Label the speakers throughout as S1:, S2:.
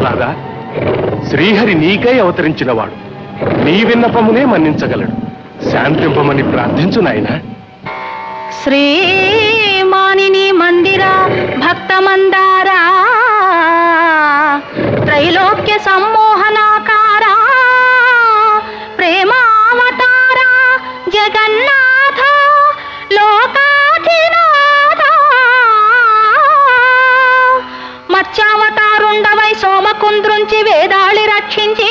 S1: ప్రహ్లాద, శ్రీహరి నీకై అవతరించినవాడు. నీ విన్నపమునే మన్నించగలడు. శాంతింపమని ప్రార్థించు నాయనా.
S2: శ్రీమానిని మందిర భక్త మందారా, త్రైలోక్య సమ్మోహనాకారా, ప్రేమావతార జగన్నాథ లోకాధినాథ, మత్స్యావతారుండవై సోమకుంద్రుంచి వేదాళి రక్షించి,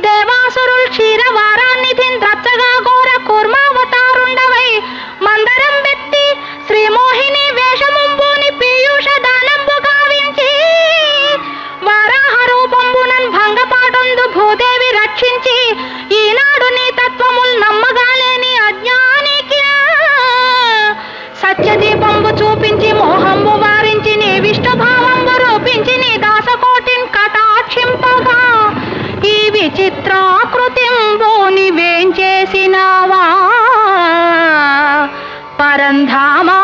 S2: దేవాసురుల్ క్షీరవారాన్నిధిన్ ద్రచ్చగా ఘోర కూర్మావతారుండవై మందరం వెత్తి శ్రీమోహిని వేషముంబూని పీయూష దానంబు గావించి, వారాహ రూపంబునన్ భంగపాటొందు భూదేవి రక్షించి, ఈనాడు నీ తత్వముల్ నమ్మగాలేని అజ్ఞానికి సత్యదీపంబు చూపించి మోహంబు వారించి, నీ విష్ణుభావంబు రూపించి నీ దాసకోటిన్ కటాక్షింపగా, ఈ విచిత్రాకృతింబు నివేంచేసినావా పరంధామా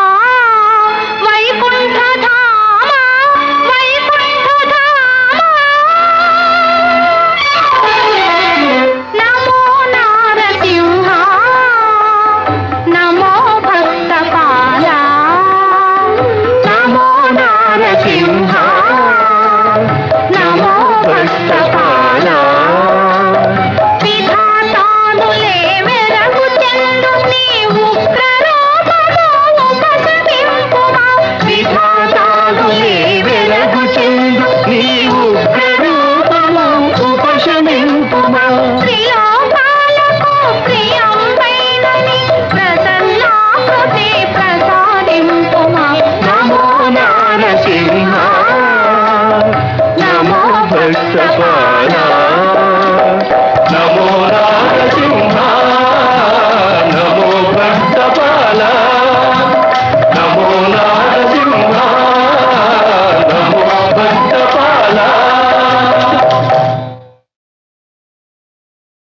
S2: వైకుంఠధామ వైకుంఠధామ. నమో నారసింహ నమో భక్తపాల, నమో నారసింహ నమో భక్తపాల. విధాతానులే వెరకు చెందు నీ ఉగ్రరూపము ఉపశమింపుమా, విధాతానులే వెరకు చెందు నీ ఉగ్రరూపము ఉపశమింపుమా. త్రిలోకాలకు ప్రియంబైన నీ ప్రసన్నాకృతి ప్రసాదింపుమా. నమో నారసింహ నమో భక్తపాల.